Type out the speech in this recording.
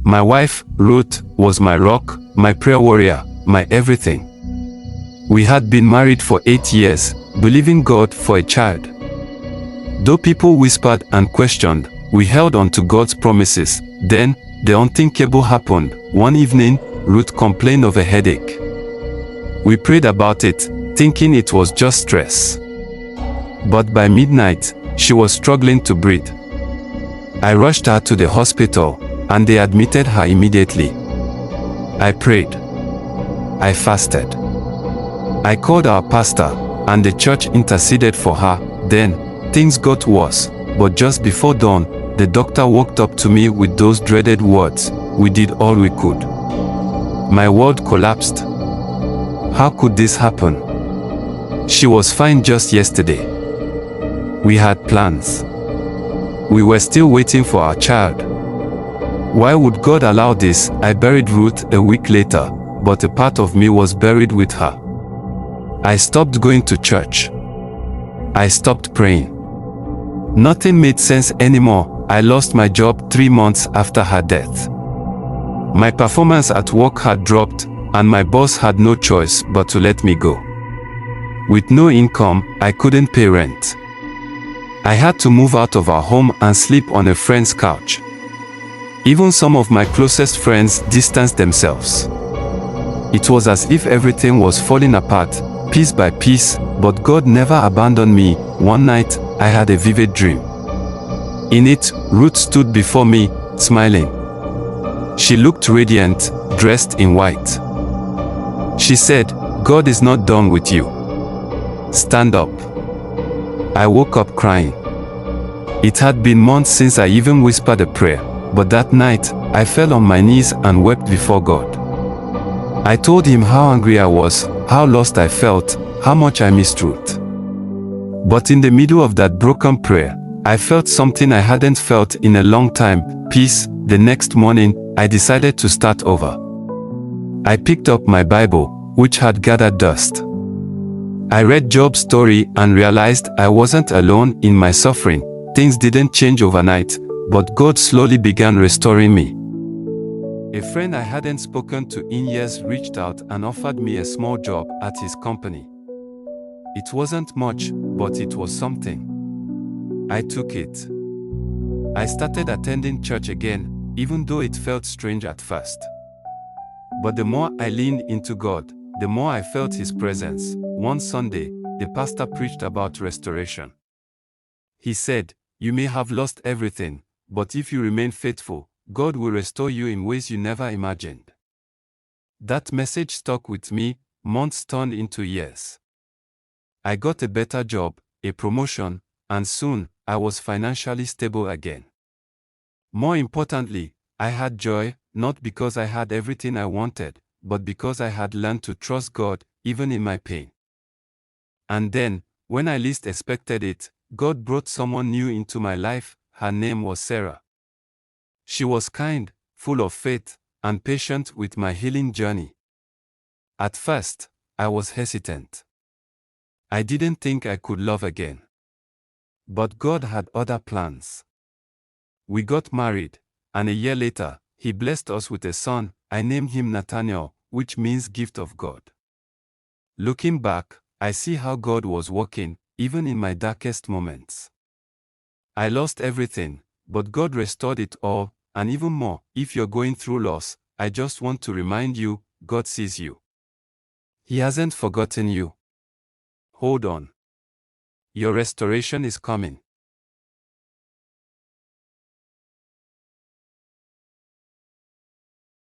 My wife, Ruth, was my rock, my prayer warrior, my everything. We had been married for 8 years, believing God for a child. Though people whispered and questioned, we held on to God's promises. Then, the unthinkable happened. One evening, Ruth complained of a headache. We prayed about it, thinking it was just stress. But by midnight, she was struggling to breathe. I rushed her to the hospital, and they admitted her immediately. I prayed. I fasted. I called our pastor, and the church interceded for her. Then, things got worse, but just before dawn, the doctor walked up to me with those dreaded words, "We did all we could." My world collapsed. How could this happen? She was fine just yesterday. We had plans. We were still waiting for our child. Why would God allow this? I buried Ruth a week later, but a part of me was buried with her. I stopped going to church. I stopped praying. Nothing made sense anymore. I lost my job 3 months after her death. My performance at work had dropped, and my boss had no choice but to let me go. With no income, I couldn't pay rent. I had to move out of our home and sleep on a friend's couch. Even some of my closest friends distanced themselves. It was as if everything was falling apart, piece by piece, but God never abandoned me. One night, I had a vivid dream. In it, Ruth stood before me, smiling. She looked radiant, dressed in white. She said, "God is not done with you. Stand up." I woke up crying. It had been months since I even whispered a prayer, but that night, I fell on my knees and wept before God. I told him how angry I was, how lost I felt, how much I missed Ruth. But in the middle of that broken prayer, I felt something I hadn't felt in a long time, peace. The next morning, I decided to start over. I picked up my Bible, which had gathered dust. I read Job's story and realized I wasn't alone in my suffering. Things didn't change overnight, but God slowly began restoring me. A friend I hadn't spoken to in years reached out and offered me a small job at his company. It wasn't much, but it was something. I took it. I started attending church again, even though it felt strange at first. But the more I leaned into God, the more I felt His presence. One Sunday, the pastor preached about restoration. He said, "You may have lost everything, but if you remain faithful, God will restore you in ways you never imagined." That message stuck with me. Months turned into years. I got a better job, a promotion, and soon, I was financially stable again. More importantly, I had joy, not because I had everything I wanted, but because I had learned to trust God, even in my pain. And then, when I least expected it, God brought someone new into my life. Her name was Sarah. She was kind, full of faith, and patient with my healing journey. At first, I was hesitant. I didn't think I could love again. But God had other plans. We got married, and a year later, He blessed us with a son. I named him Nathaniel, which means gift of God. Looking back, I see how God was working, even in my darkest moments. I lost everything, but God restored it all, and even more. If you're going through loss, I just want to remind you, God sees you. He hasn't forgotten you. Hold on. Your restoration is coming.